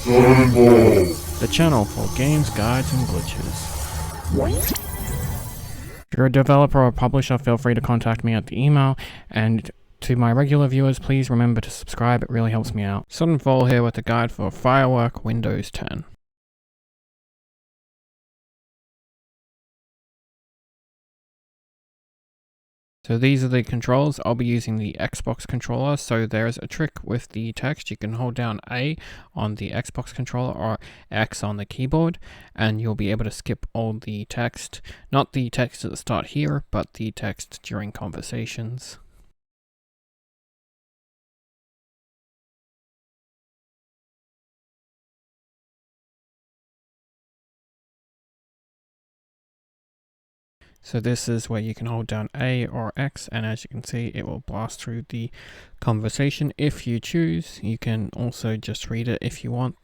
the channel for games, guides, and glitches. If you're a developer or publisher, feel free to contact me at the email, and to my regular viewers, please remember to subscribe, it really helps me out. Suddenfall here with a guide for Firework Windows 10. So these are the controls. I'll be using the Xbox controller. So there's a trick with the text. You can hold down A on the Xbox controller or X on the keyboard, and you'll be able to skip all the text. Not the text at the start here, but the text during conversations. So this is where you can hold down A or X, and as you can see, it will blast through the conversation. If you choose, you can also just read it if you want.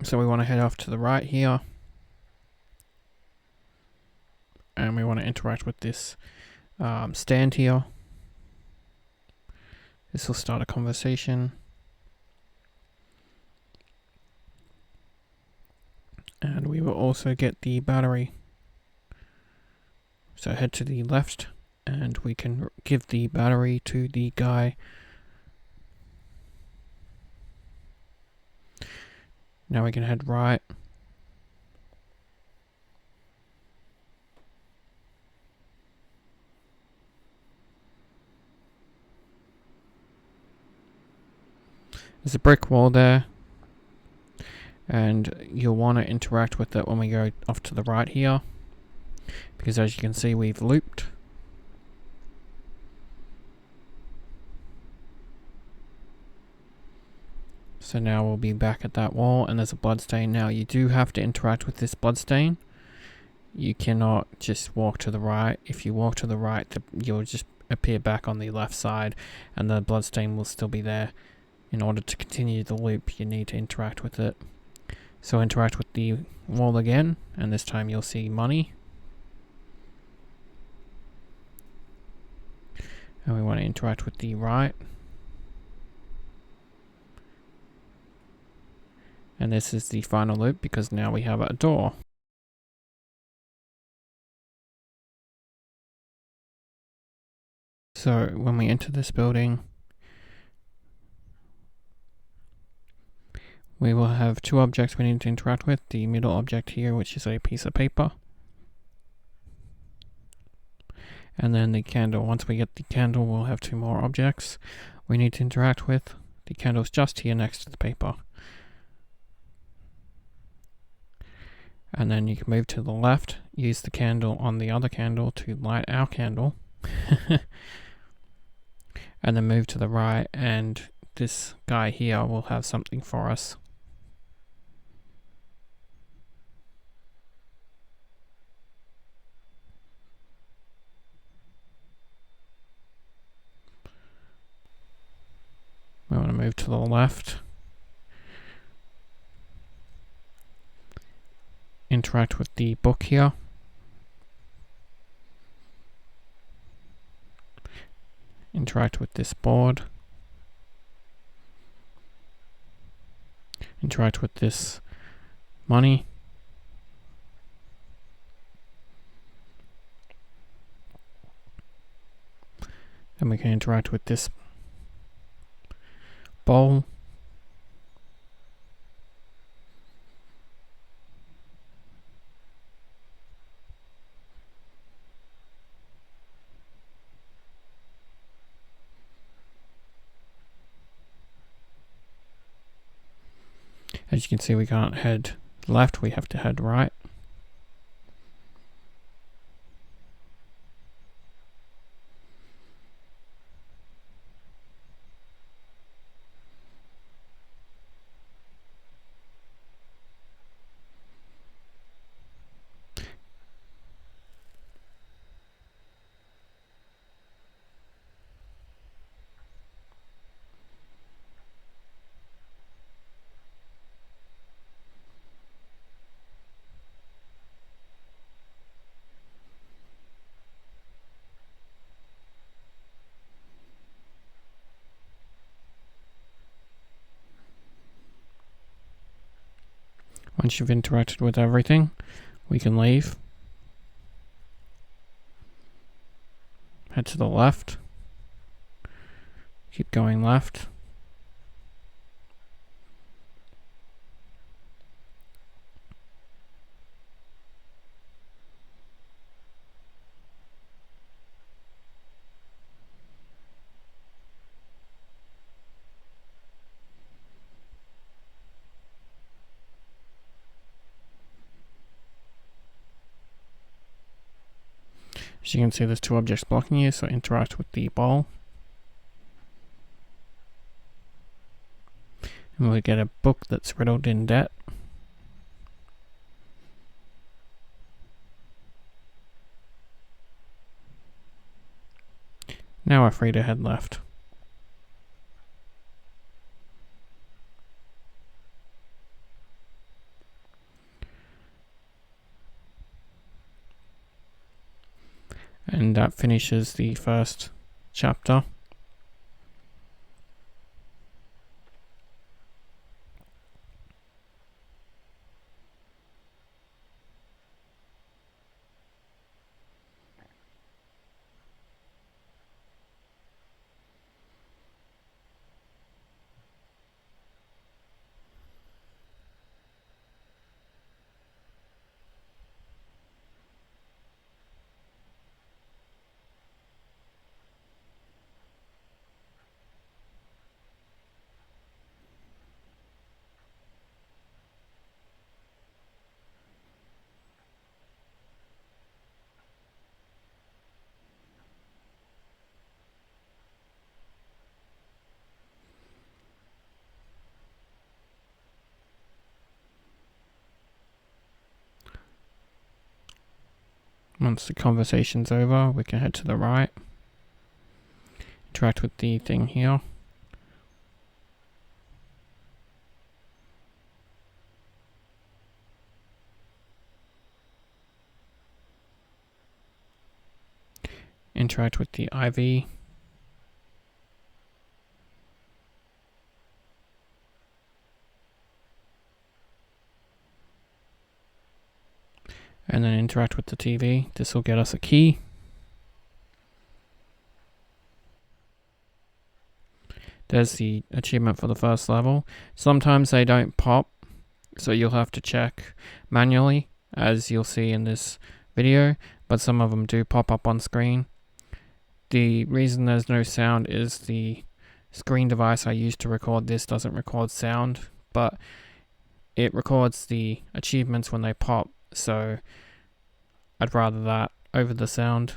So we want to head off to the right here, and we want to interact with this stand here. This will start a conversation. And we will also get the battery. So head to the left, and we can give the battery to the guy. Now we can head right. There's a brick wall there, and you'll want to interact with it when we go off to the right here, because as you can see, we've looped. So now we'll be back at that wall, and there's a bloodstain. Now you do have to interact with this bloodstain. You cannot just walk to the right. If you walk to the right, you'll just appear back on the left side, and the bloodstain will still be there. In order to continue the loop, you need to interact with it. So interact with the wall again, and this time you'll see money. And we want to interact with the right. And this is the final loop, because now we have a door. So when we enter this building, we will have two objects we need to interact with. The middle object here, which is a piece of paper. And then the candle. Once we get the candle, we'll have two more objects we need to interact with. The candle's just here next to the paper. And then you can move to the left, use the candle on the other candle to light our candle. And then move to the right, and this guy here will have something for us. We want to move to the left. Interact with the book here. Interact with this board. Interact with this money. Then we can interact with this bowl. As you can see, we can't head left, we have to head right. Once you've interacted with everything, we can leave. Head to the left. Keep going left. As you can see, there's two objects blocking you, so interact with the ball. And we'll get a book that's riddled in debt. Now we're free to head left. And that finishes the first chapter. Once the conversation's over, we can head to the right. Interact with the thing here. Interact with the IV. And then interact with the TV. This will get us a key. There's the achievement for the first level. Sometimes they don't pop, so you'll have to check manually, as you'll see in this video, but some of them do pop up on screen. The reason there's no sound is the screen device I used to record this doesn't record sound, but it records the achievements when they pop, so I'd rather that over the sound.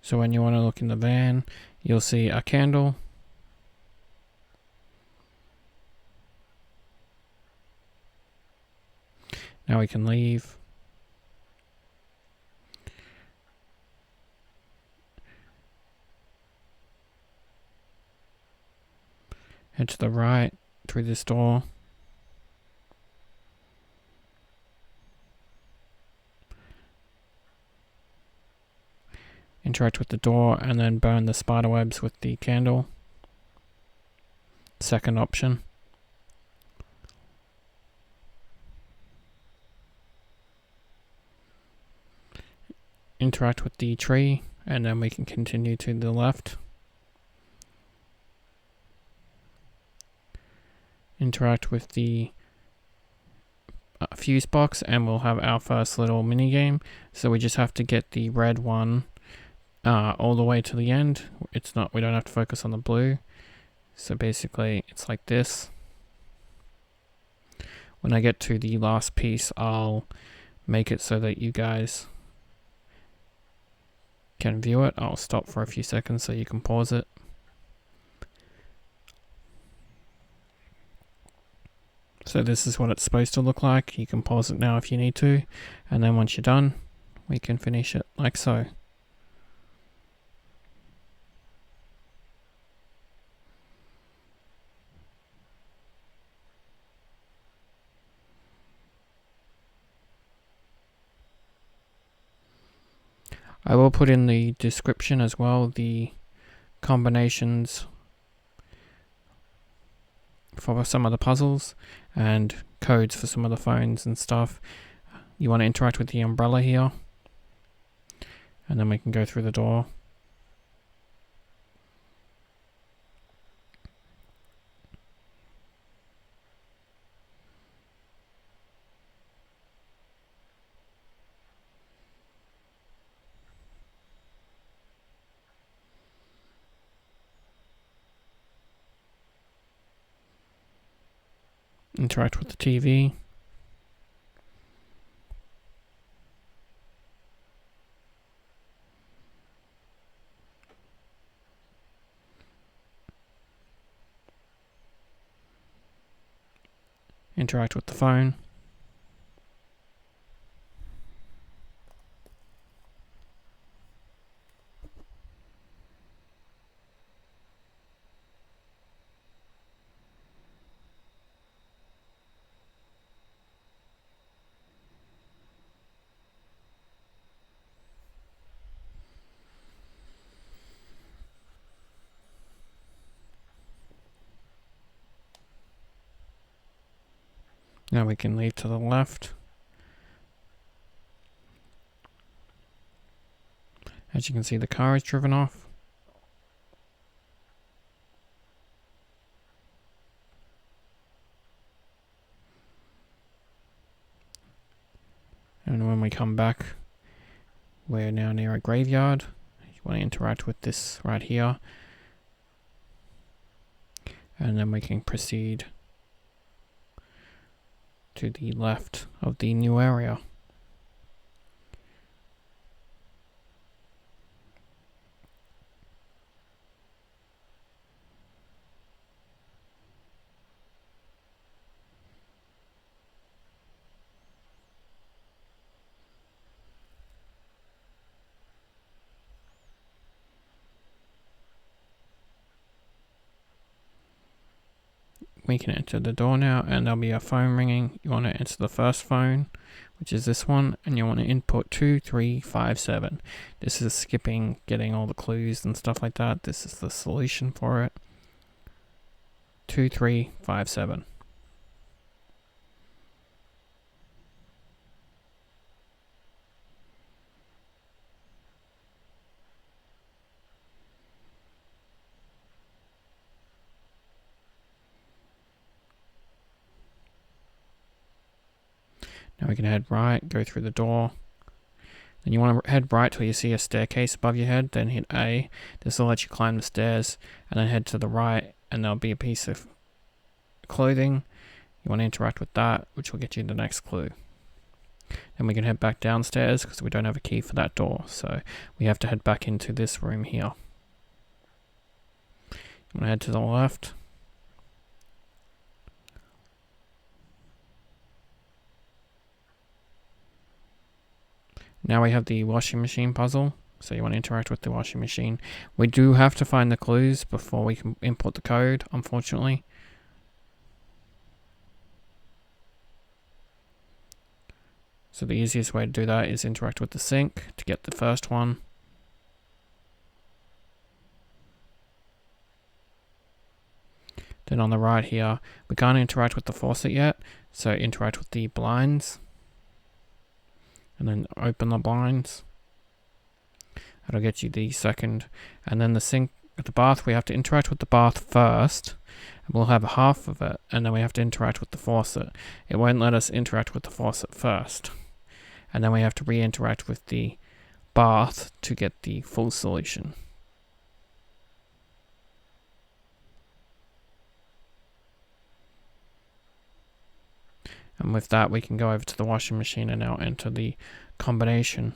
So when you want to look in the van, you'll see a candle. Now we can leave. Head to the right through this door. Interact with the door and then burn the spider webs with the candle. Second option. Interact with the tree and then we can continue to the left. Interact with the fuse box and we'll have our first little mini game. So we just have to get the red one all the way to the end. We don't have to focus on the blue. So basically it's like this. When I get to the last piece, I'll make it so that you guys can view it. I'll stop for a few seconds so you can pause it. So this is what it's supposed to look like. You can pause it now if you need to, and then once you're done, we can finish it like so. I will put in the description as well the combinations for some of the puzzles and codes for some of the phones and stuff. You want to interact with the umbrella here, and then we can go through the door. Interact with the TV. Interact with the phone. Now we can leave to the left. As you can see, the car is driven off. And when we come back, we're now near a graveyard. You want to interact with this right here. And then we can proceed to the left of the new area. We can enter the door now, and there'll be a phone ringing. You want to enter the first phone, which is this one, and you want to input 2357. This is skipping getting all the clues and stuff like that. This is the solution for it. 2357. Now we can head right, go through the door. Then you want to head right till you see a staircase above your head, then hit A. This will let you climb the stairs, and then head to the right, and there'll be a piece of clothing. You want to interact with that, which will get you the next clue. Then we can head back downstairs because we don't have a key for that door, so we have to head back into this room here. You want to head to the left. Now we have the washing machine puzzle, so you want to interact with the washing machine. We do have to find the clues before we can input the code, unfortunately. So the easiest way to do that is interact with the sink to get the first one. Then on the right here, we can't interact with the faucet yet, so interact with the blinds. And then open the blinds. That'll get you the second. And then the sink, the bath, we have to interact with the bath first. And we'll have half of it, and then we have to interact with the faucet. It won't let us interact with the faucet first. And then we have to re-interact with the bath to get the full solution. And with that, we can go over to the washing machine and now enter the combination.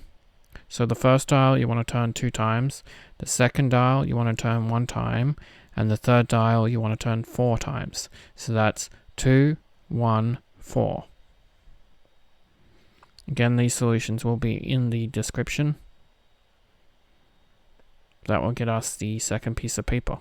So the first dial you want to turn 2 times, the second dial you want to turn 1 time, and the third dial you want to turn 4 times. So that's 2, 1, 4. Again, these solutions will be in the description. That will get us the second piece of paper.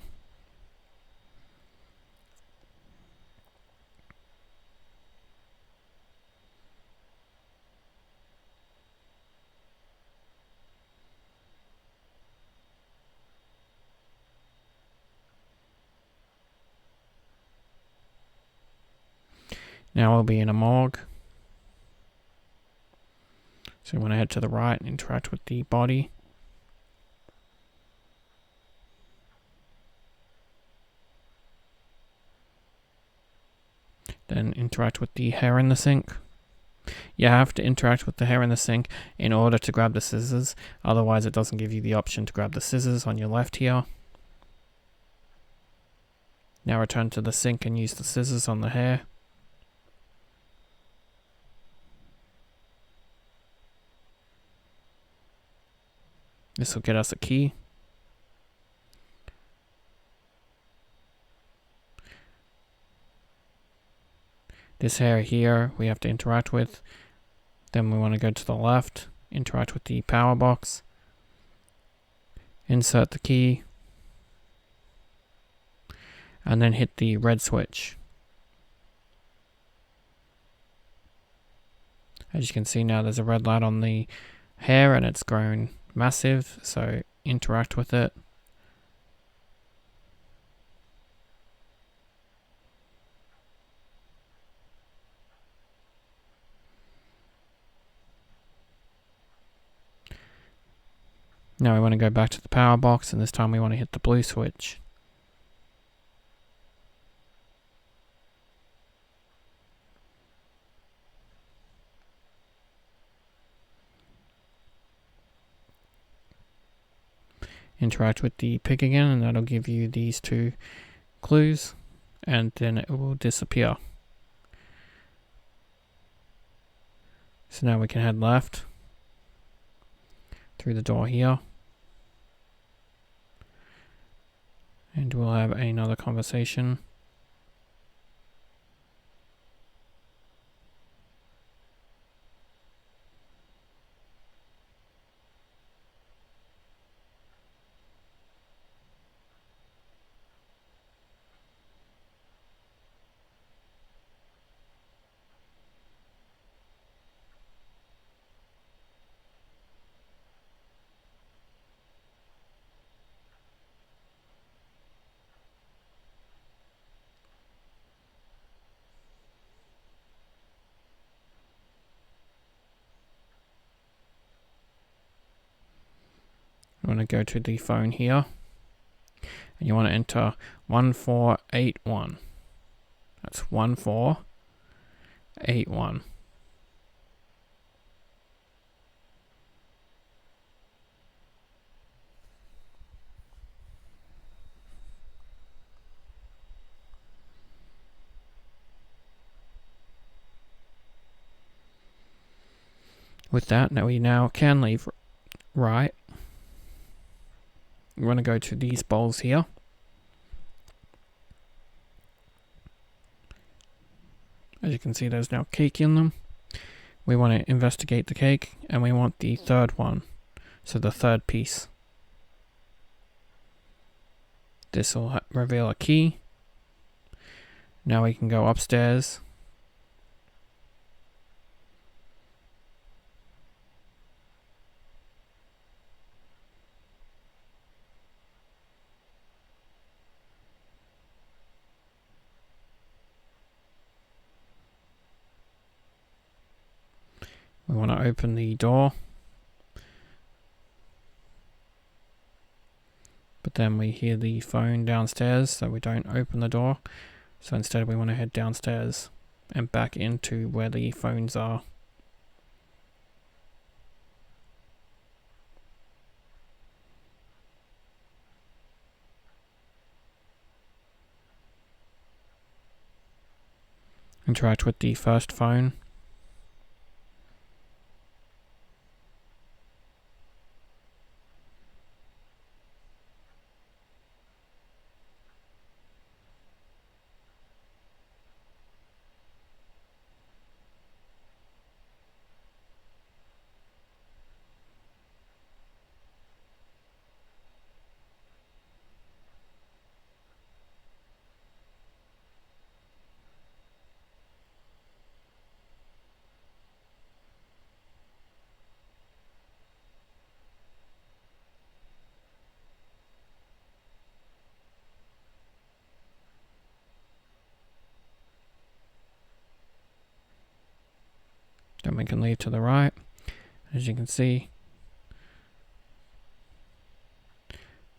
Now we'll be in a morgue. So we want to head to the right and interact with the body. Then interact with the hair in the sink. You have to interact with the hair in the sink in order to grab the scissors. Otherwise it doesn't give you the option to grab the scissors on your left here. Now return to the sink and use the scissors on the hair. This will get us a key. This hair here we have to interact with. Then we want to go to the left, interact with the power box, insert the key, and then hit the red switch. As you can see now, there's a red light on the hair and it's grown massive, so interact with it. Now we want to go back to the power box, and this time we want to hit the blue switch. Interact with the pig again, and that'll give you these two clues, and then it will disappear. So now we can head left through the door here, and we'll have another conversation. You want to go to the phone here, and you want to enter 1481. That's 1481. With that, now we can leave right. You want to go to these bowls here. As you can see, there's now cake in them. We want to investigate the cake, and we want the third one, so the third piece. This will reveal a key. Now we can go upstairs. We want to open the door, but then we hear the phone downstairs, so we don't open the door. So instead we want to head downstairs and back into where the phones are. Interact with the first phone. Then we can leave to the right. As you can see,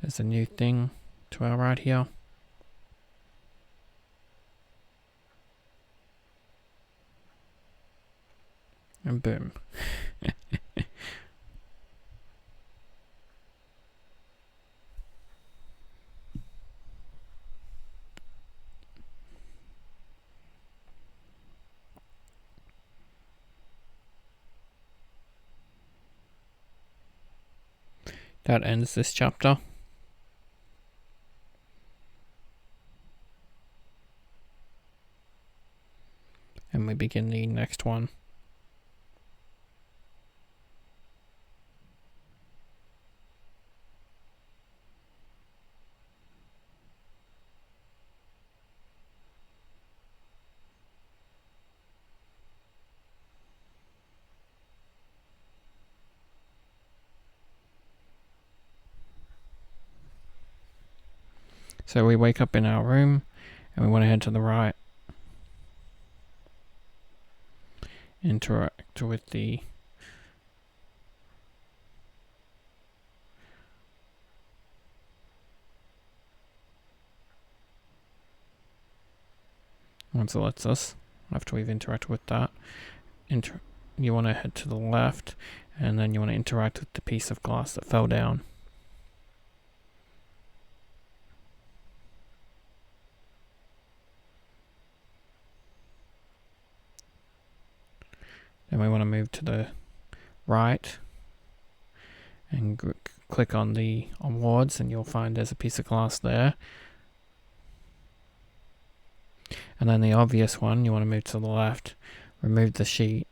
there's a new thing to our right here. And boom. That ends this chapter. And we begin the next one. So we wake up in our room and we want to head to the right. Interact with the once it lets us, after we've interacted with that, you want to head to the left, and then you want to interact with the piece of glass that fell down. Then we want to move to the right and click on the awards, and you'll find there's a piece of glass there. And then the obvious one, you want to move to the left, remove the sheet,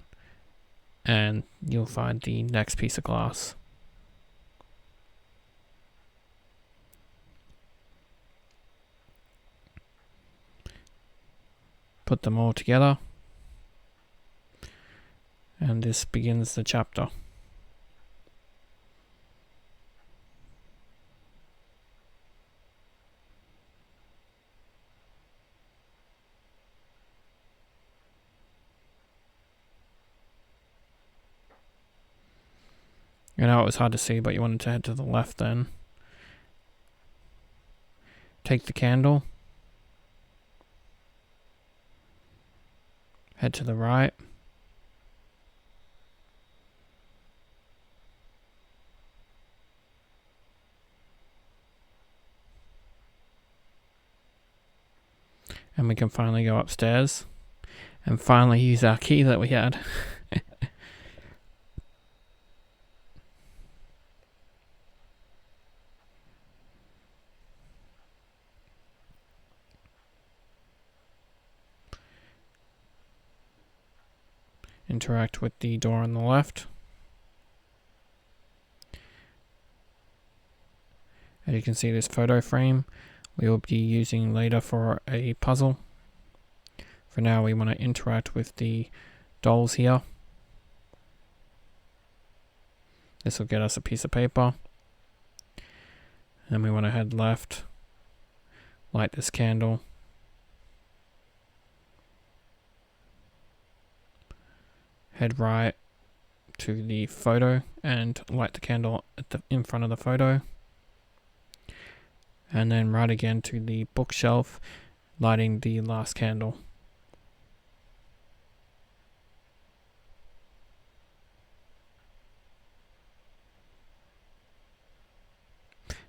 and you'll find the next piece of glass. Put them all together. And this begins the chapter. You know, it was hard to see, but you wanted to head to the left then. Take the candle. Head to the right. And we can finally go upstairs and finally use our key that we had. Interact with the door on the left. As you can see, this photo frame we will be using later for a puzzle. For now, we want to interact with the dolls here. This will get us a piece of paper. And we want to head left, light this candle. Head right to the photo and light the candle in front of the photo. And then right again to the bookshelf, lighting the last candle.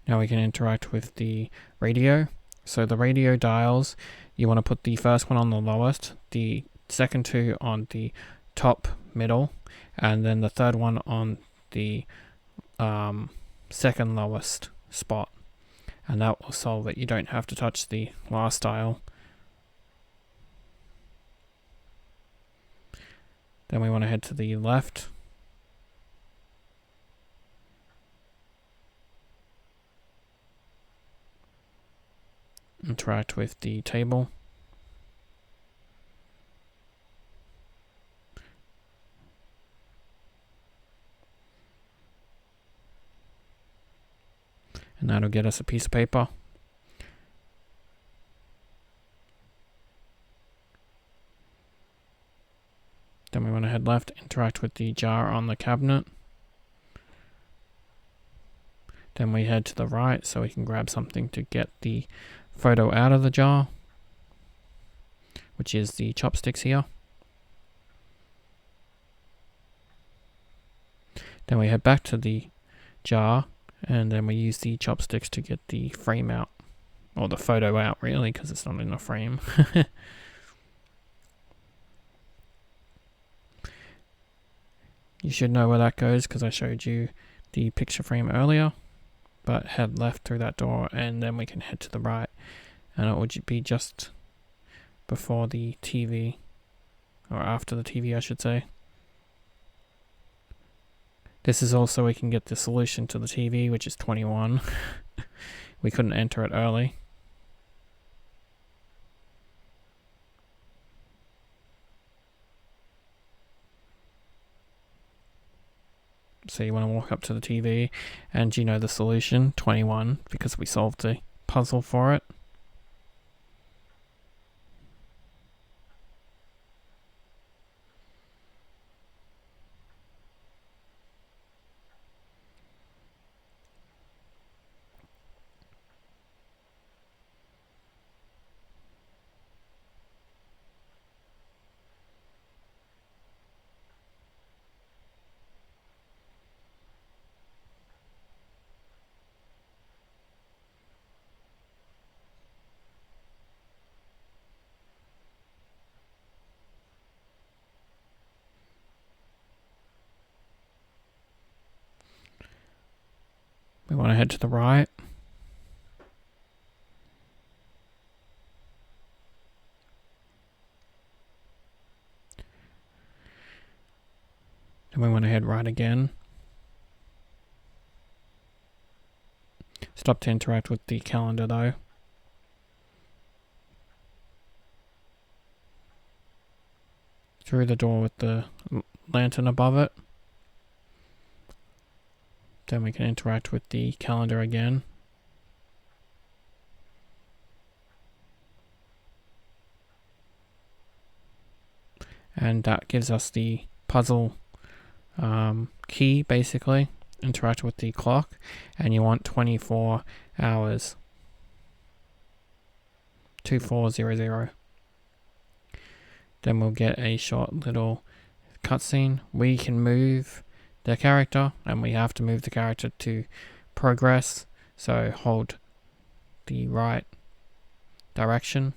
Now we can interact with the radio. So the radio dials, you want to put the first one on the lowest, the second two on the top middle, and then the third one on the second lowest spot. And that will solve it. You don't have to touch the last dial. Then we want to head to the left. Interact with the table. And that'll get us a piece of paper. Then we want to head head left, interact with the jar on the cabinet. Then we head to the right so we can grab something to get the photo out of the jar, which is the chopsticks here. Then we head back to the jar, and then we use the chopsticks to get the frame out, or the photo out really, because it's not in a frame. You should know where that goes because I showed you the picture frame earlier, but head left through that door and then we can head to the right, and it would be just before the TV, or after the TV I should say. This is also we can get the solution to the TV, which is 21. We couldn't enter it early. So you want to walk up to the TV and you know the solution, 21, because we solved the puzzle for it. We want to head to the right. Then we want to head right again. Stop to interact with the calendar though. Through the door with the lantern above it. Then we can interact with the calendar again. And that gives us the puzzle key, basically. Interact with the clock, and you want 24 hours. 2400. Then we'll get a short little cutscene. We can move the character, and we have to move the character to progress, so hold the right direction.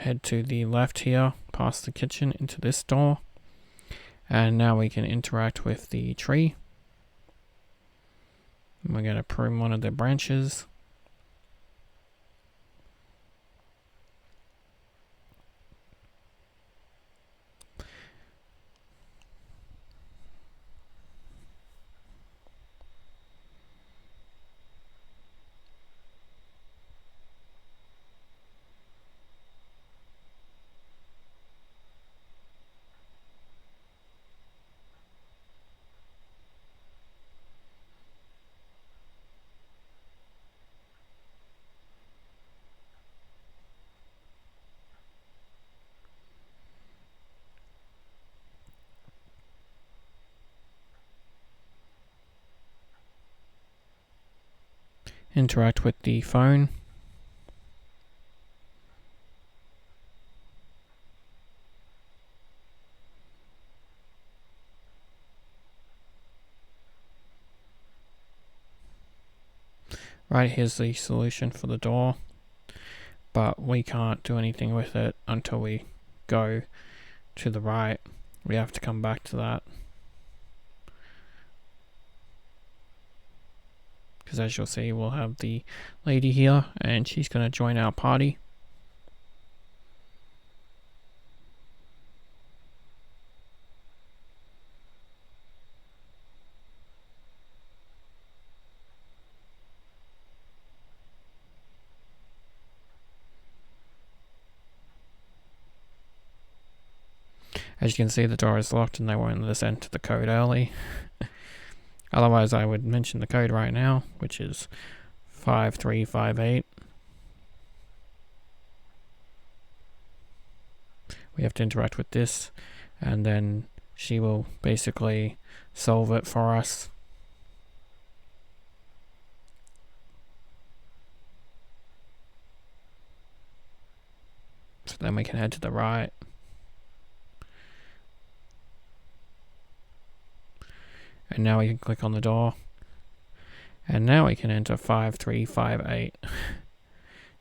Head to the left here, past the kitchen, into this door. And now we can interact with the tree. And we're going to prune one of the branches. interact with the phone. Right, here's the solution for the door, but we can't do anything with it until we go to the right. We have to come back to that, because as you'll see, we'll have the lady here and she's going to join our party. As you can see, the door is locked and they won't let us enter the code early. Otherwise, I would mention the code right now, which is 5358. We have to interact with this, and then she will basically solve it for us. So then we can head to the right. And now we can click on the door. And now we can enter 5358.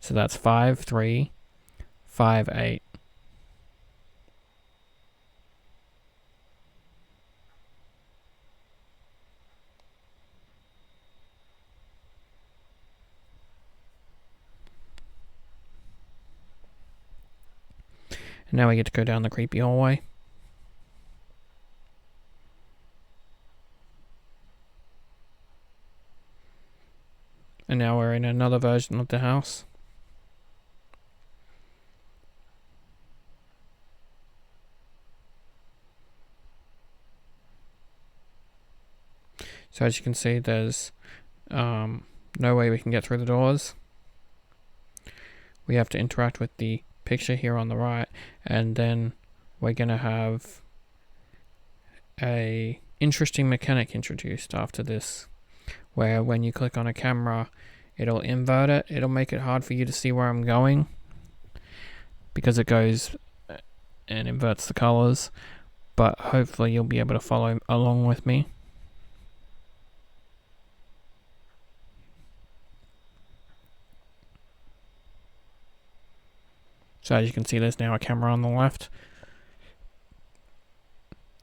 So that's 5358. And now we get to go down the creepy hallway. And now we're in another version of the house. So as you can see, there's no way we can get through the doors. We have to interact with the picture here on the right, and then we're going to have a interesting mechanic introduced after this, where when you click on a camera, it'll invert it. It'll make it hard for you to see where I'm going, because it goes and inverts the colors, but hopefully you'll be able to follow along with me. So as you can see, there's now a camera on the left.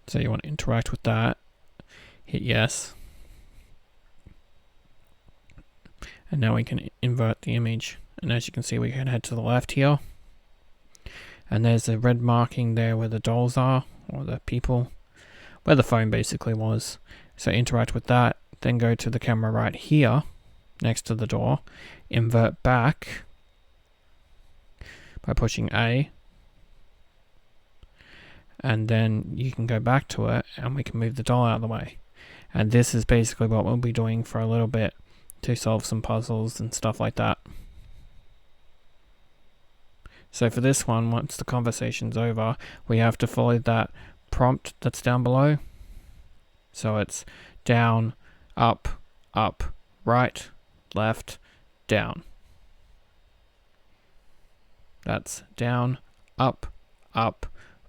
So you want to interact with that. Hit yes. And now we can invert the image. And as you can see, we can head to the left here. And there's a red marking there where the dolls are, or the people, where the phone basically was. So interact with that, then go to the camera right here, next to the door, invert back by pushing A, and then you can go back to it and we can move the doll out of the way. And this is basically what we'll be doing for a little bit to solve some puzzles and stuff like that. So for this one, once the conversation's over, we have to follow that prompt that's down below. So it's down, up, right, left, down. That's down, up,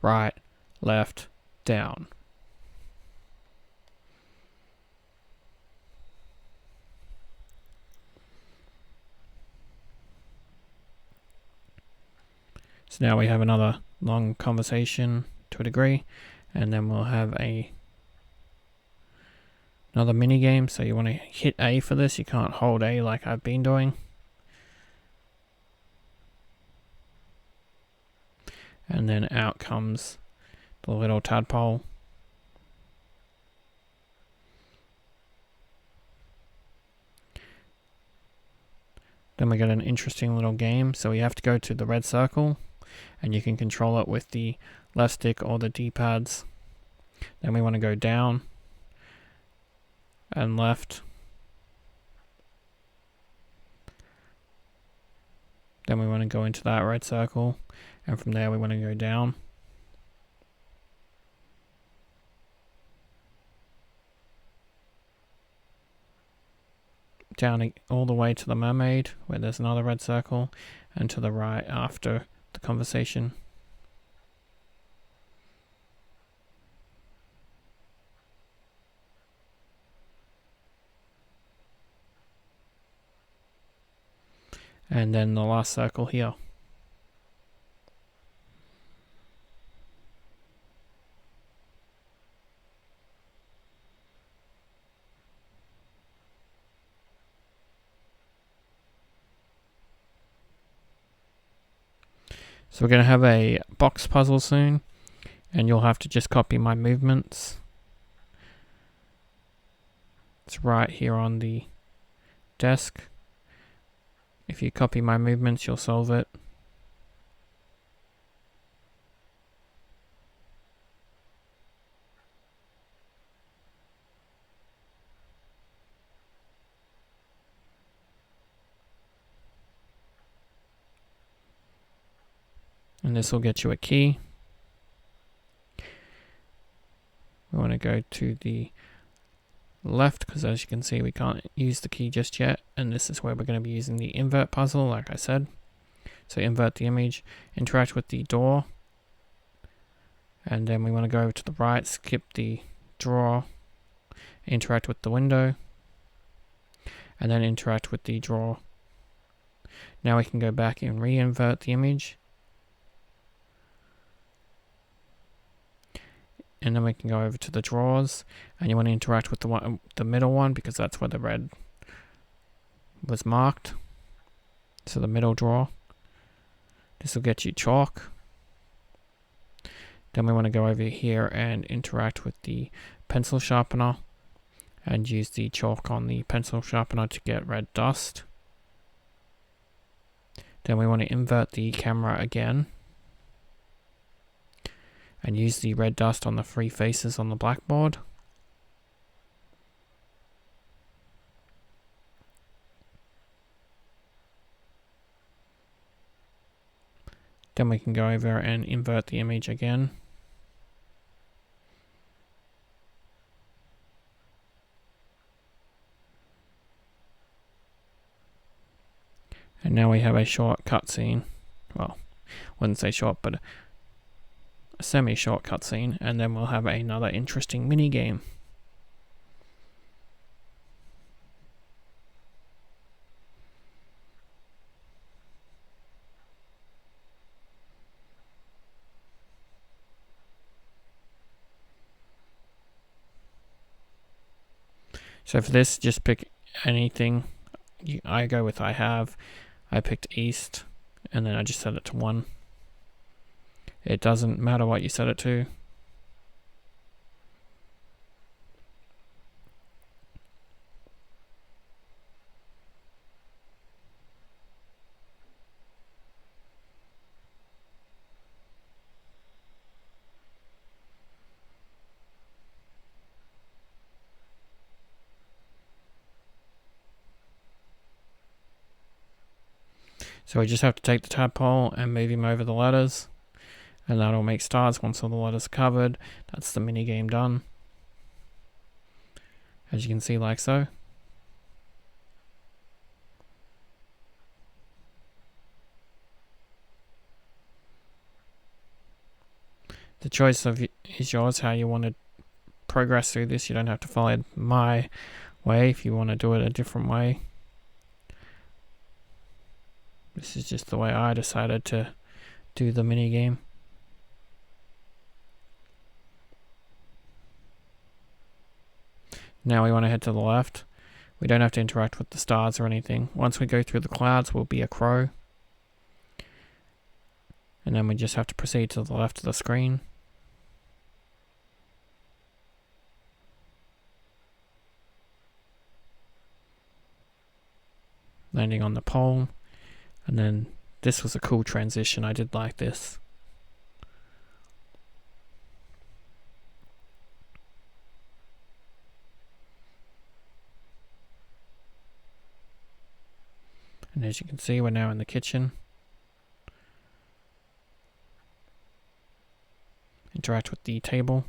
right, left, down. So now we have another long conversation to a degree, and then we'll have another mini game. So you want to hit A for this. You can't hold A like I've been doing. And then out comes the little tadpole. Then we get an interesting little game. So we have to go to the red circle, and you can control it with the left stick or the D-pads. Then we want to go down and left. Then we want to go into that red circle, and from there we want to go down. down all the way to the mermaid where there's another red circle, and to the right after the conversation. And then the last circle here. So we're going to have a box puzzle soon, and you'll have to just copy my movements. It's right here on the desk. If you copy my movements, you'll solve it. And this will get you a key. We want to go to the left because, as you can see, we can't use the key just yet, and this is where we're going to be using the invert puzzle, like I said. So invert the image, interact with the door, and then we want to go over to the right, skip the drawer, interact with the window, and then interact with the drawer. Now we can go back and re-invert the image, and then we can go over to the drawers, and you want to interact with the middle one because that's where the red was marked. So the middle drawer. This will get you chalk. Then we want to go over here and interact with the pencil sharpener and use the chalk on the pencil sharpener to get red dust. Then we want to invert the camera again and use the red dust on the three faces on the blackboard. Then we can go over and invert the image again. And now we have a short cutscene. Well, wouldn't say short, but a semi-short cutscene, and then we'll have another interesting mini game. So for this, just pick anything. I go with I picked East, and then I just set it to 1. It doesn't matter what you set it to. So we just have to take the tadpole and move him over the letters, and that'll make stars once all the letters are covered. That's the mini game done. As you can see, like so. The choice is yours how you want to progress through this. You don't have to follow my way if you want to do it a different way. This is just the way I decided to do the mini game. Now we want to head to the left. We don't have to interact with the stars or anything. Once we go through the clouds, we'll be a crow. And then we just have to proceed to the left of the screen. Landing on the pole. And then this was a cool transition. I did like this. And as you can see, we're now in the kitchen. Interact with the table.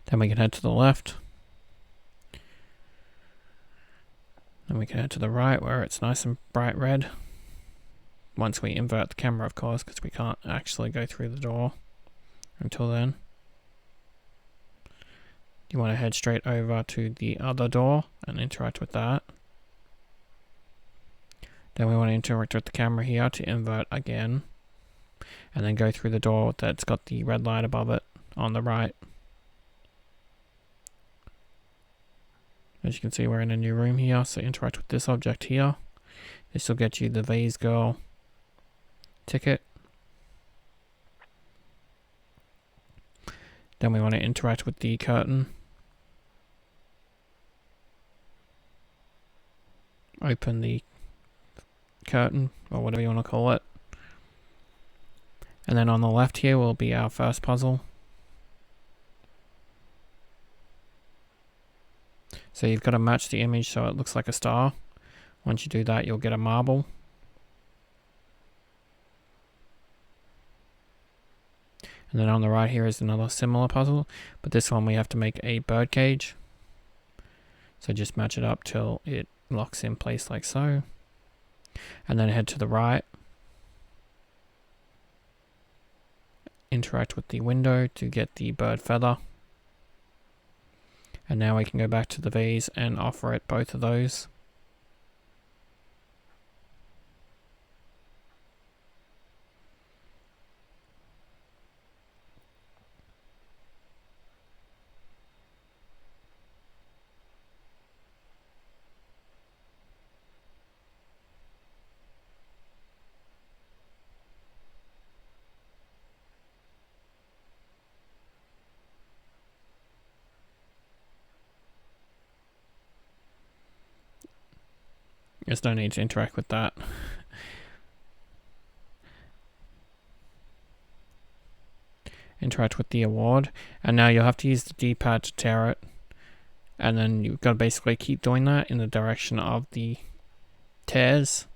Then we can head to the left. Then we can head to the right where it's nice and bright red. Once we invert the camera, of course, because we can't actually go through the door until then. You want to head straight over to the other door and interact with that. Then we want to interact with the camera here to invert again. And then go through the door that's got the red light above it on the right. As you can see, we're in a new room here, so interact with this object here. This will get you the Vase Girl ticket. Then we want to interact with the curtain. Open the curtain, or whatever you want to call it. And then on the left here will be our first puzzle. So you've got to match the image so it looks like a star. Once you do that, you'll get a marble. And then on the right here is another similar puzzle, but this one we have to make a bird cage. So just match it up till it locks in place like so. And then head to the right. Interact with the window to get the bird feather. And now we can go back to the vase and offer it both of those. There's no need to interact with that. Interact with the award, and now you'll have to use the D-pad to tear it, and then you've got to basically keep doing that in the direction of the tears.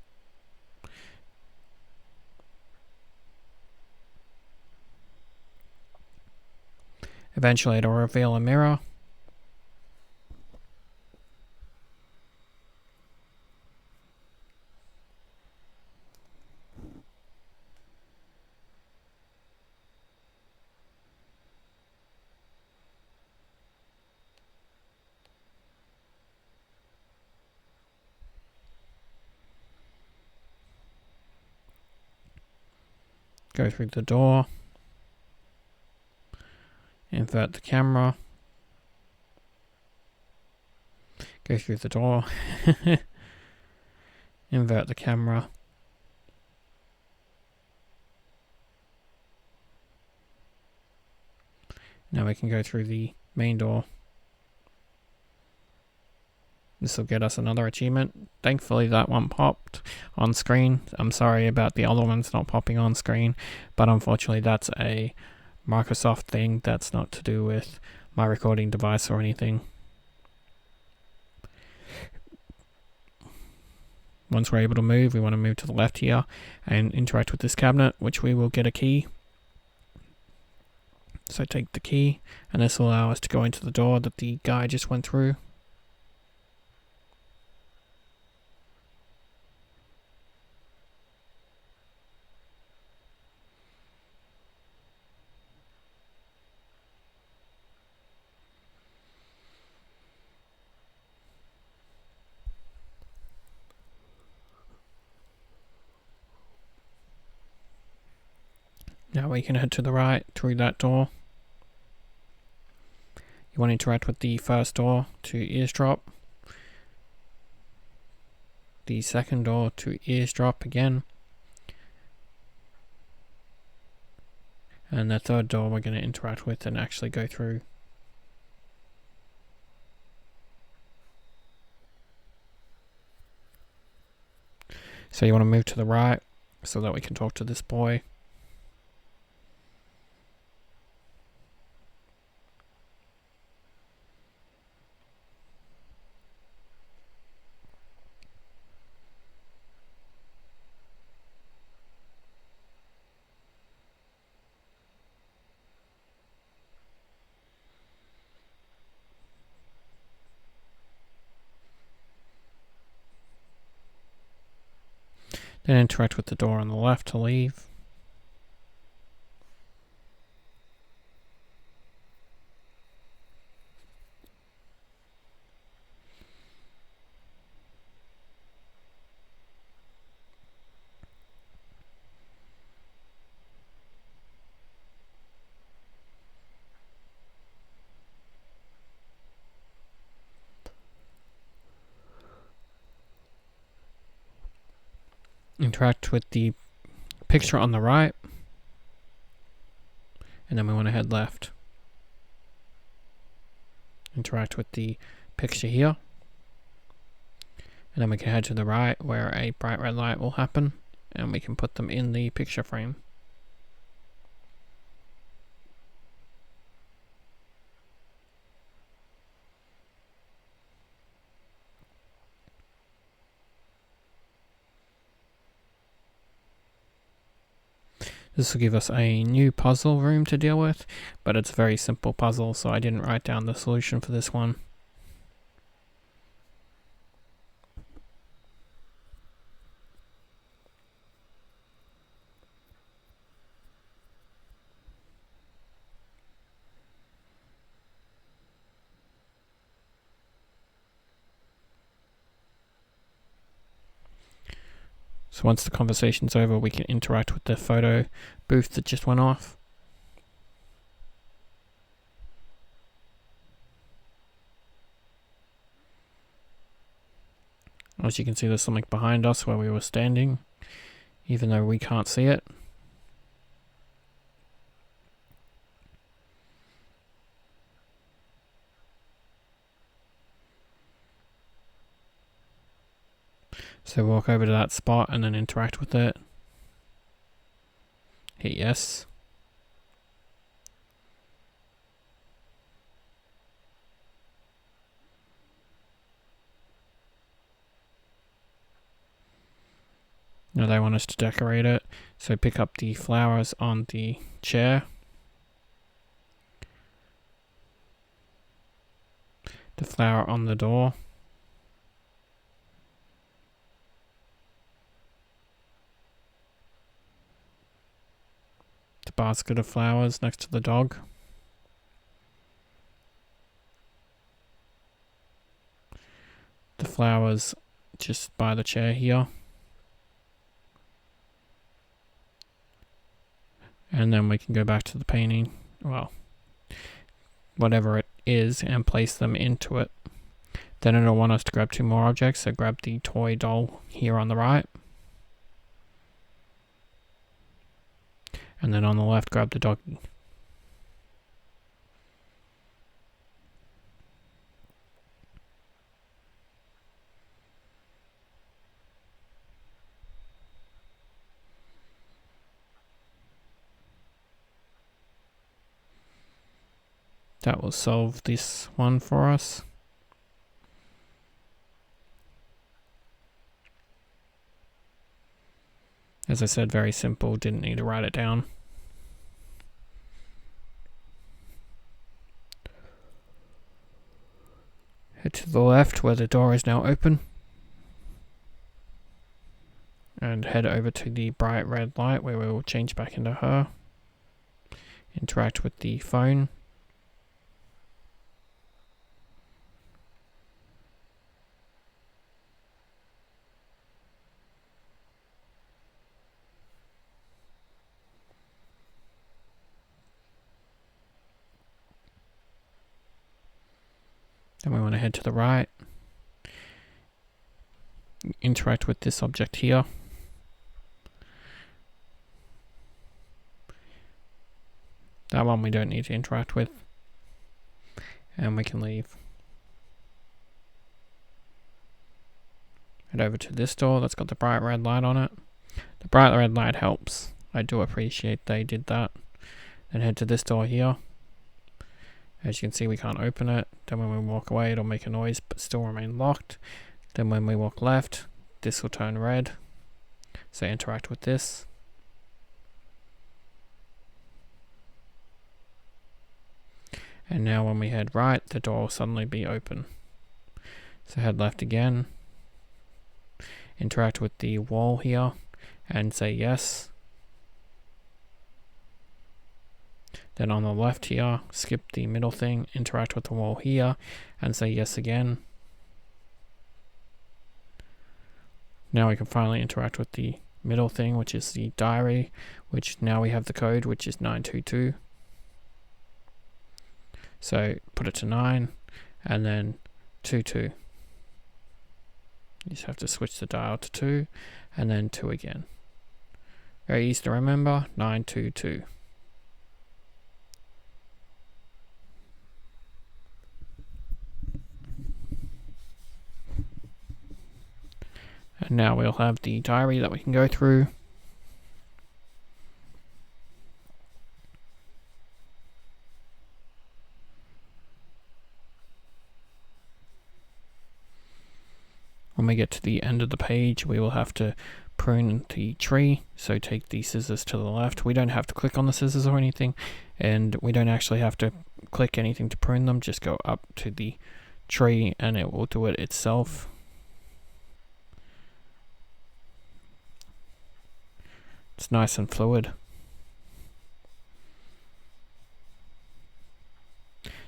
Eventually it'll reveal a mirror. Go through the door. Invert the camera. Go through the door. Invert the camera. Now we can go through the main door. This will get us another achievement. Thankfully that one popped on screen. I'm sorry about the other ones not popping on screen, but unfortunately that's a Microsoft thing. That's not to do with my recording device or anything. Once we're able to move, we want to move to the left here and interact with this cabinet, which we will get a key. So take the key, and this will allow us to go into the door that the guy just went through. Now we can head to the right through that door. You want to interact with the first door to eavesdrop. The second door to eavesdrop again. And the third door we're going to interact with and actually go through. So you want to move to the right so that we can talk to this boy. Then interact with the door on the left to leave. Interact with the picture on the right, and then we want to head left. Interact with the picture here, and then we can head to the right where a bright red light will happen, and we can put them in the picture frame. This will give us a new puzzle room to deal with, but it's a very simple puzzle, so I didn't write down the solution for this one. So once the conversation's over, we can interact with the photo booth that just went off. As you can see, there's something behind us where we were standing, even though we can't see it. So walk over to that spot and then interact with it. Hit yes. Now they want us to decorate it, so pick up the flowers on the chair. The flower on the door. The basket of flowers next to the dog. The flowers just by the chair here. And then we can go back to the painting, well, whatever it is, and place them into it. Then it'll want us to grab two more objects, so grab the toy doll here on the right. And then on the left, grab the doggy. That will solve this one for us. As I said, very simple, didn't need to write it down. Head to the left where the door is now open. And head over to the bright red light where we will change back into her. Interact with the phone. Then we want to head to the right. Interact with this object here. That one we don't need to interact with. And we can leave. Head over to this door that's got the bright red light on it. The bright red light helps. I do appreciate they did that. Then head to this door here. As you can see, we can't open it. Then when we walk away, it'll make a noise but still remain locked. Then when we walk left, this will turn red. So interact with this. And now when we head right, the door will suddenly be open. So head left again. Interact with the wall here. and say yes. Then on the left here, skip the middle thing, interact with the wall here, and say yes again. Now we can finally interact with the middle thing, which is the diary, which now we have the code, which is 922. So put it to 9, and then 22. You just have to switch the dial to 2, and then 2 again. Very easy to remember, 922. And now we'll have the diary that we can go through. When we get to the end of the page, we will have to prune the tree. So take the scissors to the left. We don't have to click on the scissors or anything, and we don't actually have to click anything to prune them. Just go up to the tree and it will do it itself. It's nice and fluid.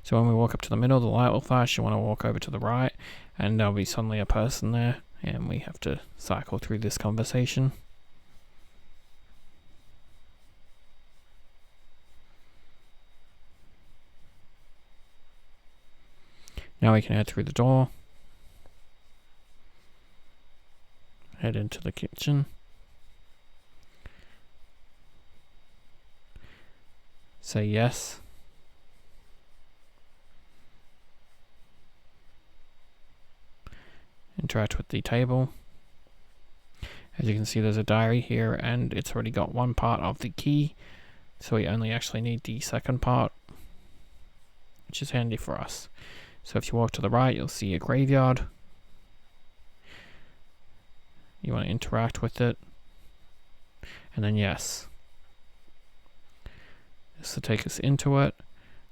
So when we walk up to the middle, the light will flash. You want to walk over to the right, and there'll be suddenly a person there, and we have to cycle through this conversation. Now we can head through the door, head into the kitchen. Say yes. Interact with the table. As you can see, there's a diary here, and it's already got one part of the key, so we only actually need the second part, which is handy for us. So if you walk to the right, you'll see a graveyard. You want to interact with it, and then yes. This will take us into it,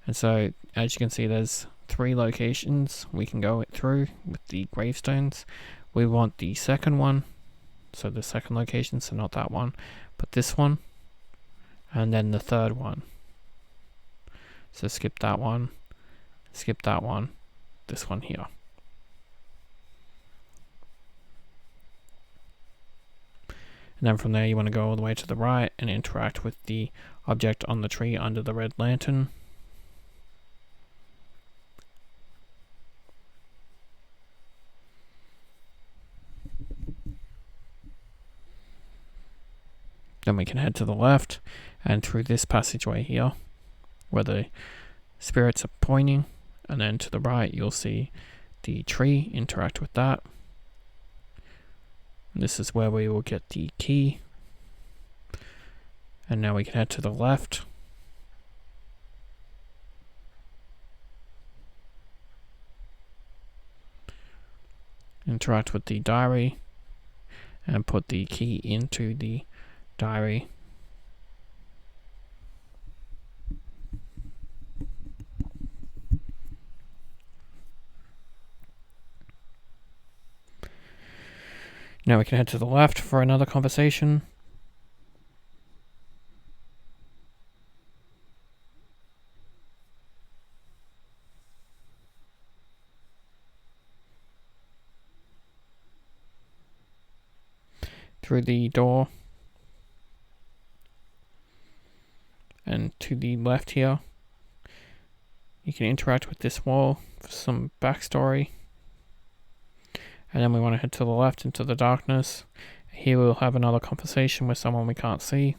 and so as you can see, there's 3 locations we can go through with the gravestones. We want the second one, so the second location, so not that one, but this one, and then the third one. So skip that one, this one here. And then from there you want to go all the way to the right and interact with the object on the tree under the red lantern. Then we can head to the left and through this passageway here where the spirits are pointing, and then to the right you'll see the tree. Interact with that. And this is where we will get the key. And now we can head to the left. Interact with the diary and put the key into the diary. Now we can head to the left for another conversation. Through the door. And to the left here, you can interact with this wall for some backstory. And then we want to head to the left into the darkness. Here we'll have another conversation with someone we can't see.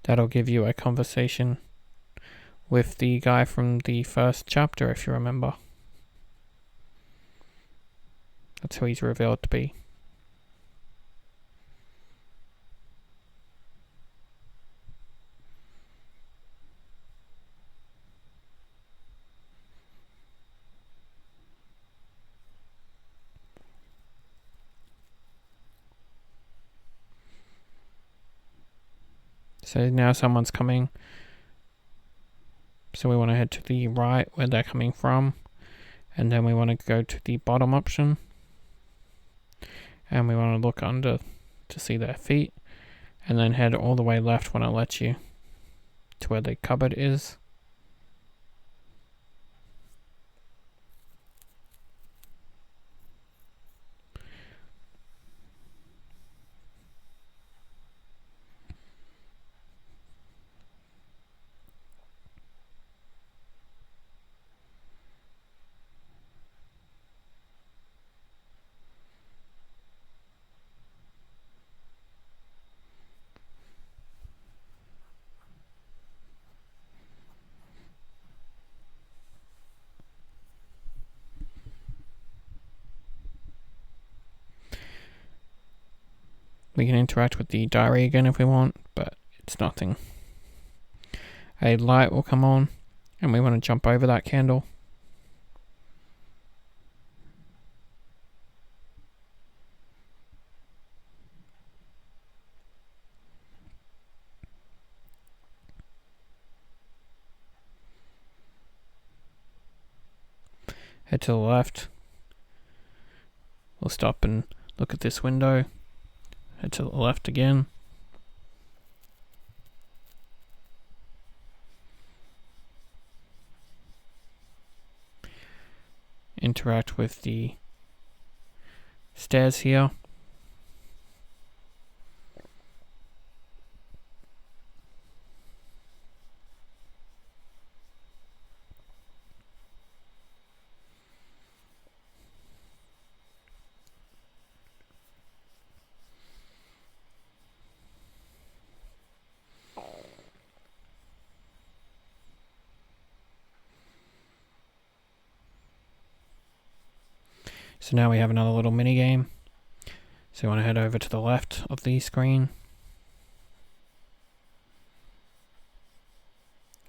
That'll give you a conversation with the guy from the first chapter, if you remember. That's who he's revealed to be. So now someone's coming. So we want to head to the right where they're coming from. And then we want to go to the bottom option. And we want to look under to see their feet. And then head all the way left when it lets you to where the cupboard is. We can interact with the diary again if we want, but it's nothing. A light will come on, and we want to jump over that candle. Head to the left. We'll stop and look at this window. Head to the left again. Interact with the stairs here. So now we have another little mini game. So you want to head over to the left of the screen.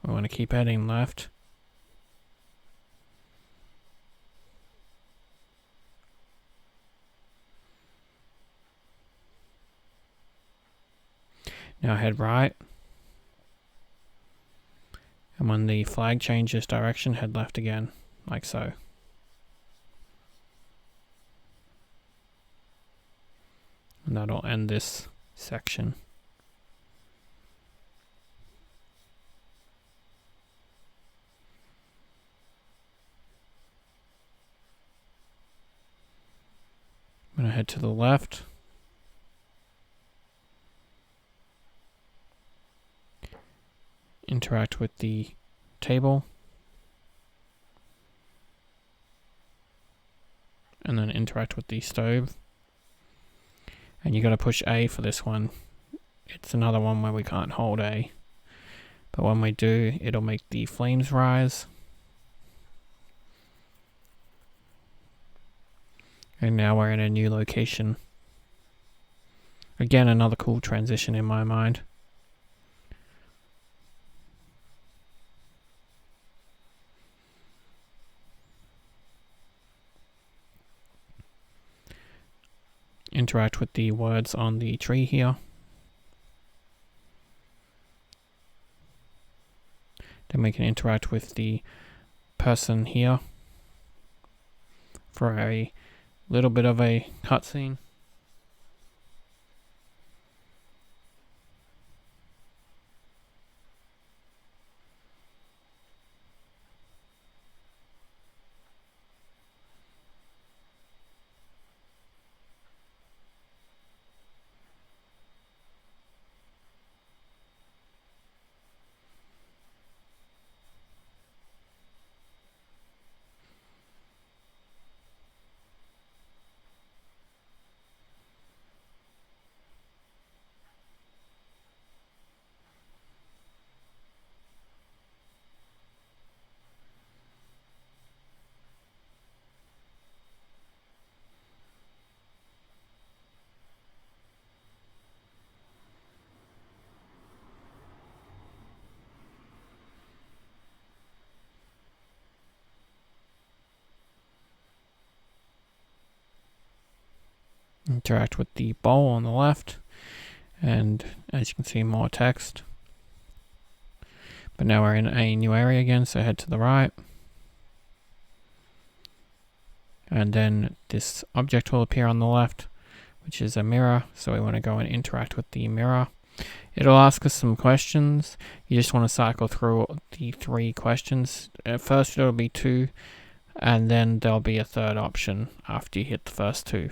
We want to keep heading left. Now head right. And when the flag changes direction, head left again, like so. And that'll end this section. I'm going to head to the left. Interact with the table. And then interact with the stove. And you got to push A for this one. It's another one where we can't hold A. But when we do, it'll make the flames rise. And now we're in a new location. Again, another cool transition in my mind. Interact with the words on the tree here. Then we can interact with the person here for a little bit of a cutscene. Interact with the bowl on the left, and as you can see, more text. But now we're in a new area again, so head to the right. And then this object will appear on the left, which is a mirror. So we want to go and interact with the mirror. It'll ask us some questions. You just want to cycle through the 3 questions. At first it'll be 2, and then there'll be a third option after you hit the first 2.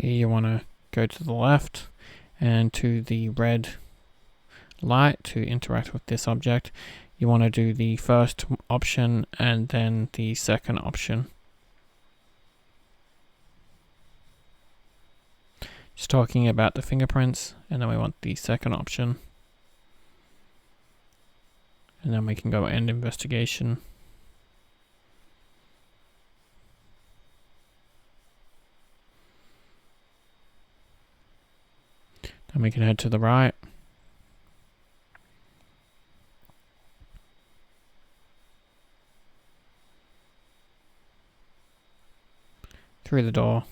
Here you want to go to the left and to the red light to interact with this object. You want to do the first option and then the second option. Just talking about the fingerprints, and then we want the second option. And then we can go end investigation. Then we can head to the right. Through the door.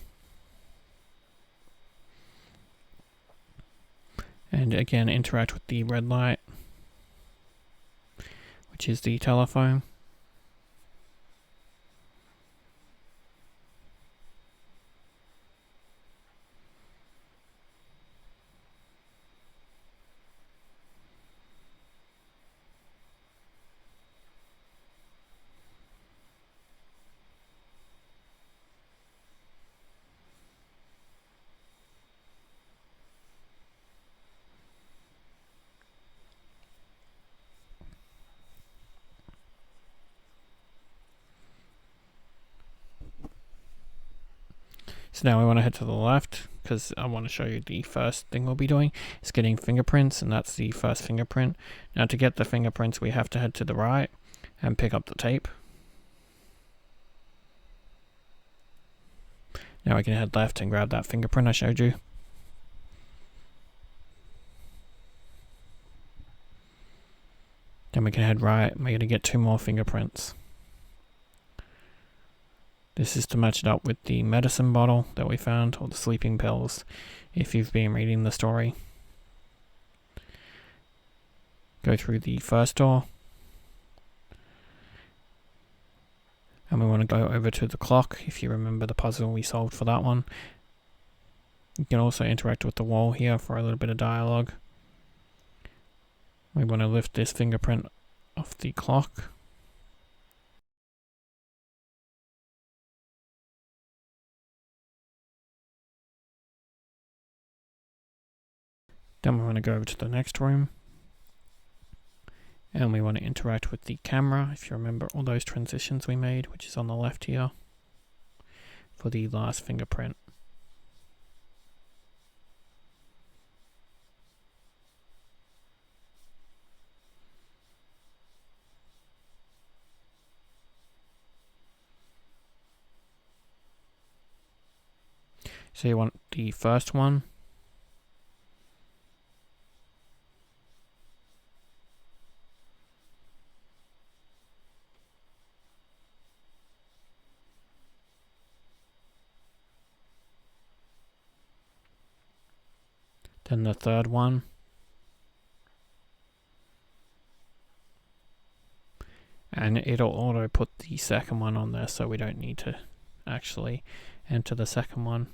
And again, interact with the red light, which is the telephone. So now we want to head to the left because I want to show you the first thing we'll be doing is getting fingerprints, and that's the first fingerprint. Now to get the fingerprints we have to head to the right and pick up the tape. Now we can head left and grab that fingerprint I showed you. Then we can head right and we're going to get 2 more fingerprints. This is to match it up with the medicine bottle that we found, or the sleeping pills, if you've been reading the story. Go through the first door. And we want to go over to the clock, if you remember the puzzle we solved for that one. You can also interact with the wall here for a little bit of dialogue. We want to lift this fingerprint off the clock. Then we want to go over to the next room. And we want to interact with the camera, if you remember all those transitions we made, which is on the left here, for the last fingerprint. So you want the first one. Then the third one. And it'll auto put the second one on there, so we don't need to actually enter the second one.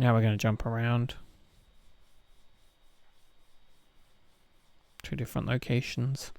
Now we're going to jump around to different locations.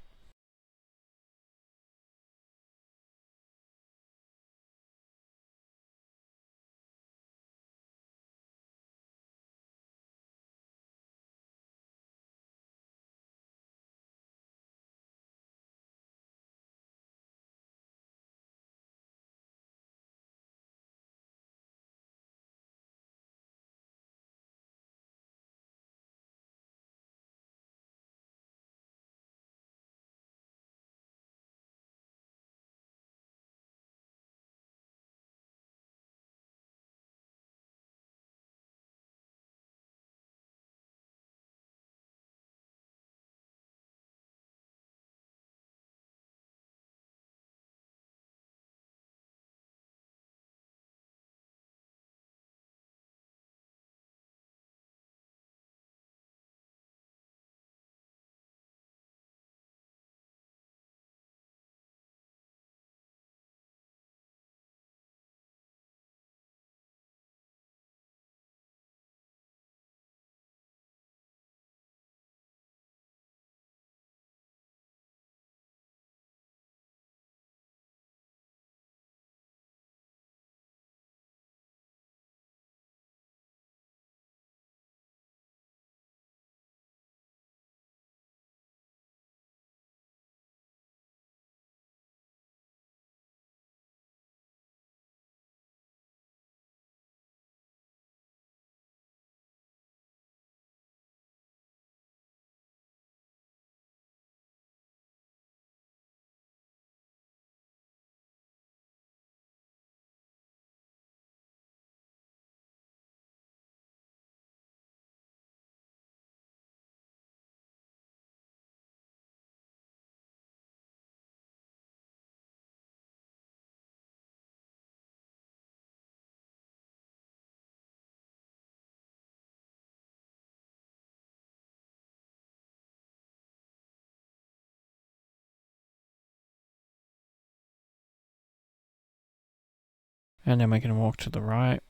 And then we're going to walk to the right.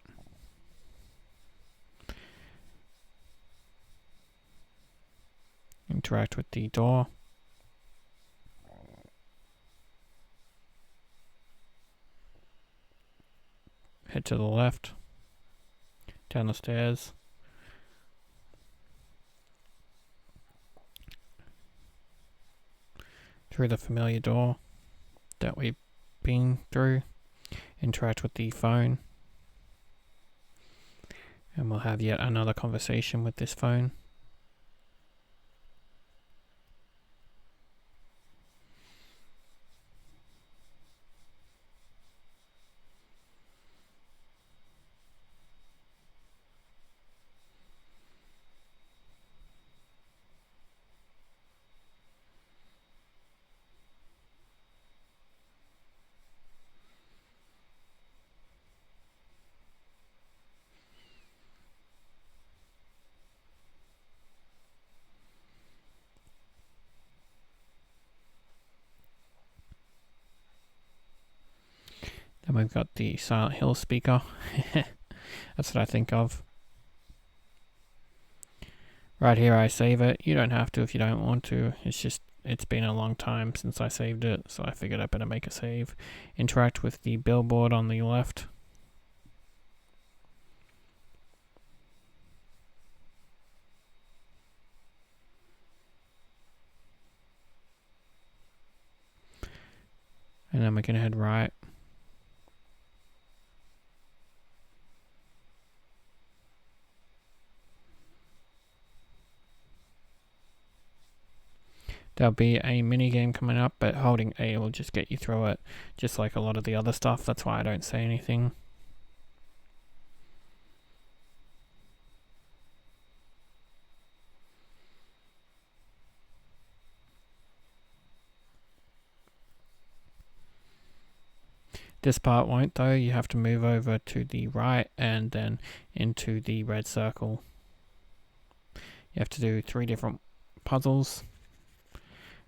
Interact with the door. Head to the left. Down the stairs. Through the familiar door that we've been through. Interact with the phone. And we'll have yet another conversation with this phone. Then we've got the Silent Hill speaker. That's what I think of. Right here I save it. You don't have to if you don't want to. It's been a long time since I saved it, so I figured I better make a save. Interact with the billboard on the left. And then we can head right. There'll be a mini game coming up, but holding A will just get you through it, just like a lot of the other stuff. That's why I don't say anything. This part won't though. You have to move over to the right and then into the red circle. You have to do 3 different puzzles.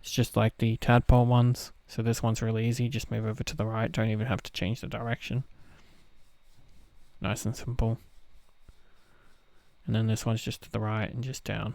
It's just like the tadpole ones. So this one's really easy. Just move over to the right. Don't even have to change the direction. Nice and simple. And then this one's just to the right and just down.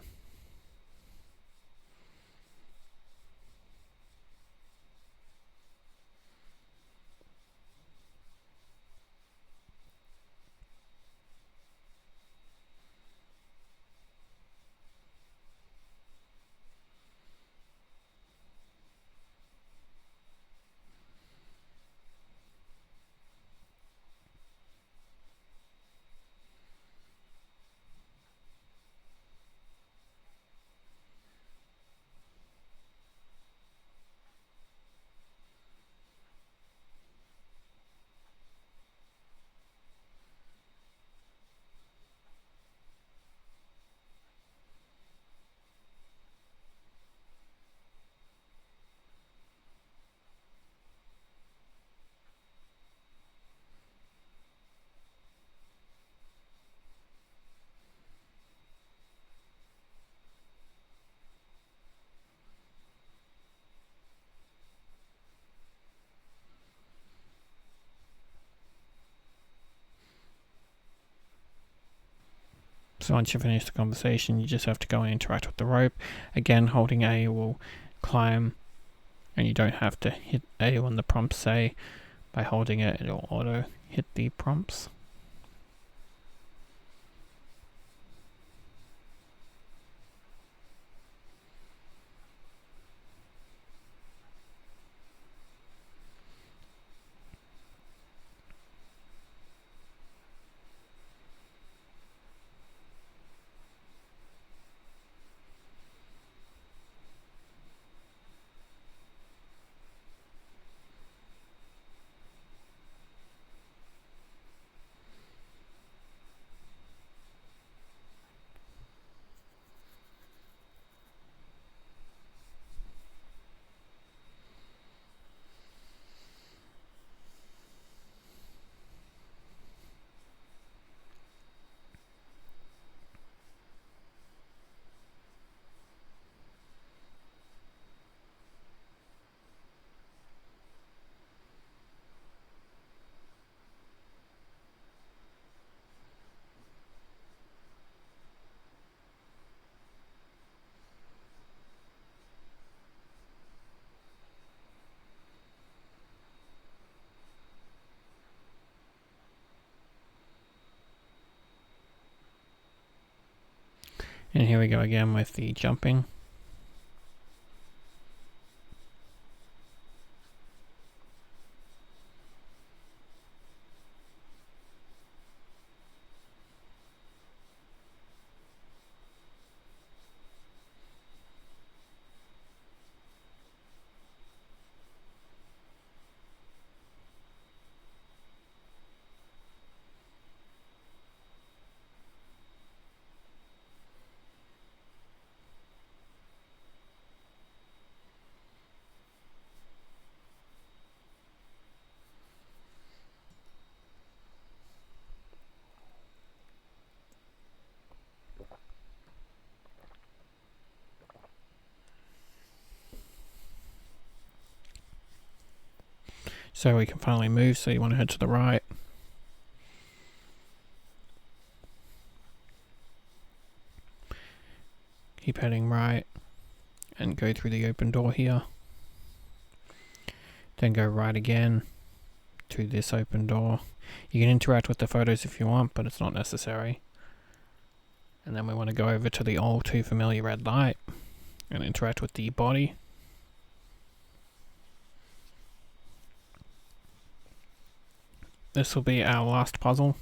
So once you finish the conversation, you just have to go and interact with the rope. Again, holding A will climb, and you don't have to hit A when the prompts say. By holding it, it'll auto hit the prompts. And here we go again with the jumping. So we can finally move, so you want to head to the right. Keep heading right and go through the open door here. Then go right again to this open door. You can interact with the photos if you want, but it's not necessary. And then we want to go over to the all too familiar red light and interact with the body. This will be our last puzzle.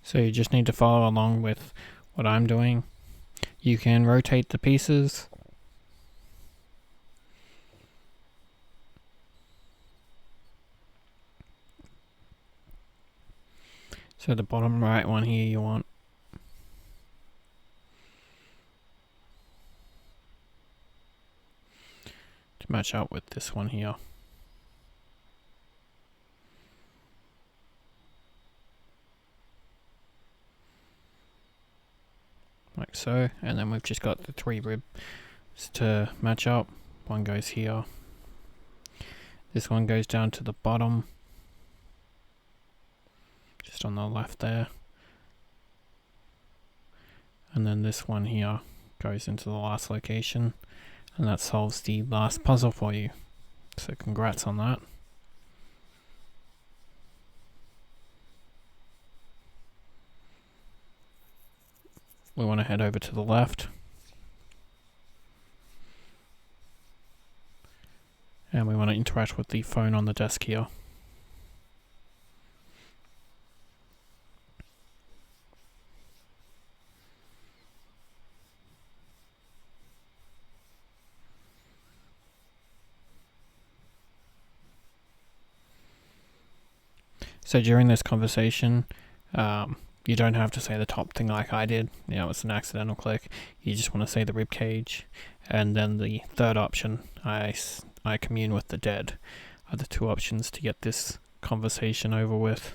So you just need to follow along with what I'm doing. You can rotate the pieces. So the bottom right one here you want. To match up with this one here. Like so, and then we've just got the 3 ribs to match up. One goes here. This one goes down to the bottom. Just on the left there. And then this one here goes into the last location. And that solves the last puzzle for you. So congrats on that. We want to head over to the left. And we want to interact with the phone on the desk here. So during this conversation, you don't have to say the top thing like I did. You know, it's an accidental click. You just want to say the rib cage. And then the third option, I commune with the dead, are the 2 options to get this conversation over with.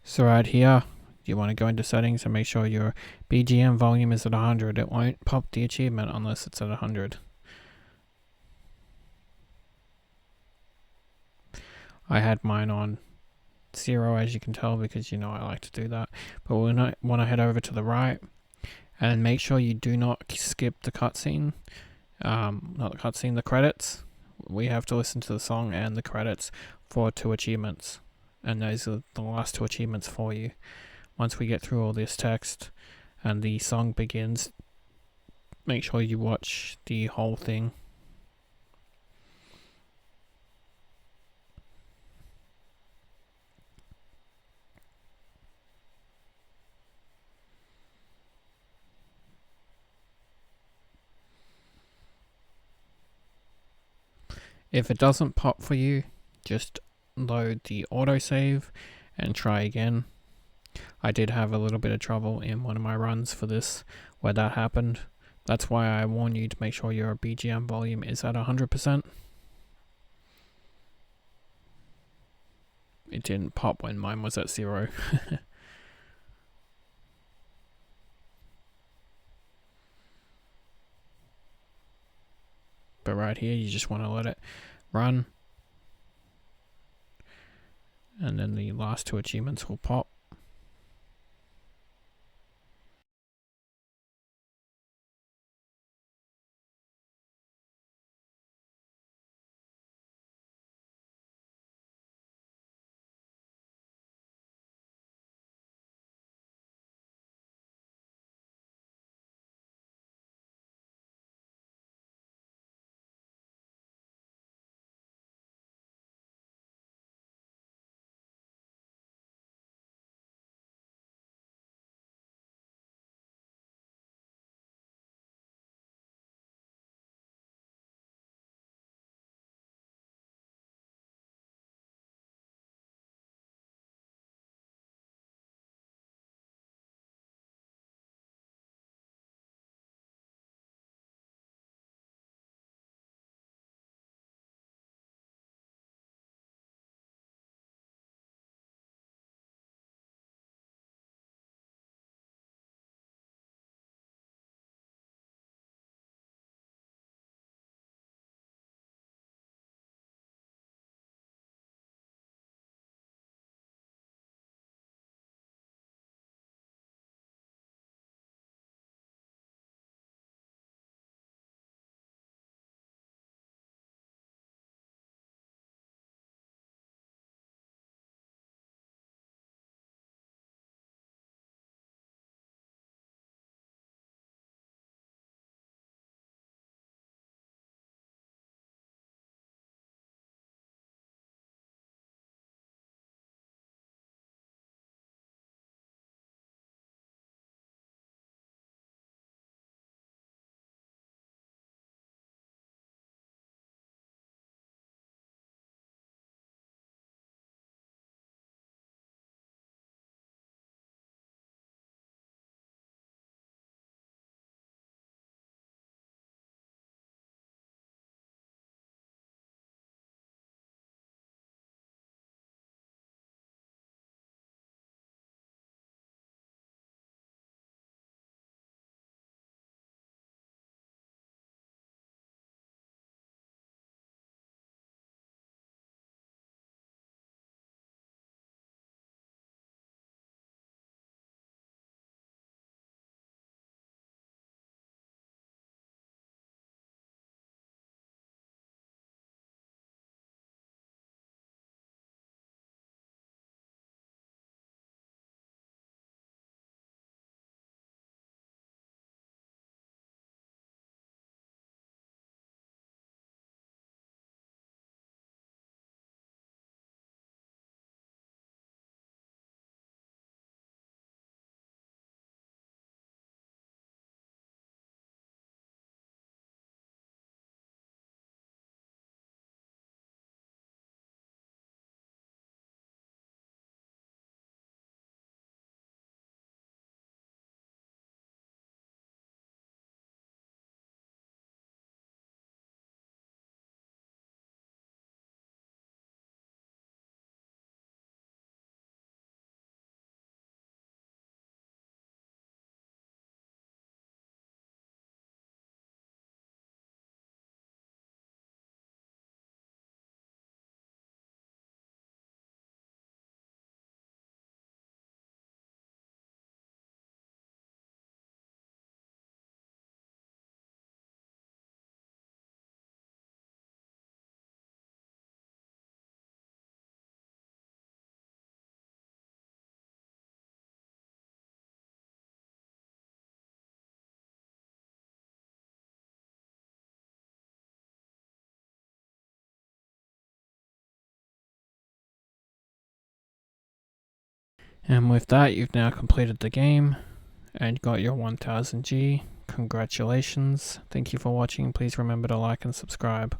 So right here, you want to go into settings and make sure your BGM volume is at 100. It won't pop the achievement unless it's at 100. I had mine on 0, as you can tell, because you know I like to do that. But we want to head over to the right and make sure you do not skip the cutscene. Not the cutscene, the credits. We have to listen to the song and the credits for 2 achievements. And those are the last 2 achievements for you. Once we get through all this text and the song begins, make sure you watch the whole thing. If it doesn't pop for you, just load the autosave and try again. I did have a little bit of trouble in one of my runs for this where that happened. That's why I warn you to make sure your BGM volume is at 100%. it didn't pop when mine was at 0. But right here, you just want to let it run. And then the last 2 achievements will pop. And with that, you've now completed the game and got your 1000G. Congratulations. Thank you for watching. Please remember to like and subscribe.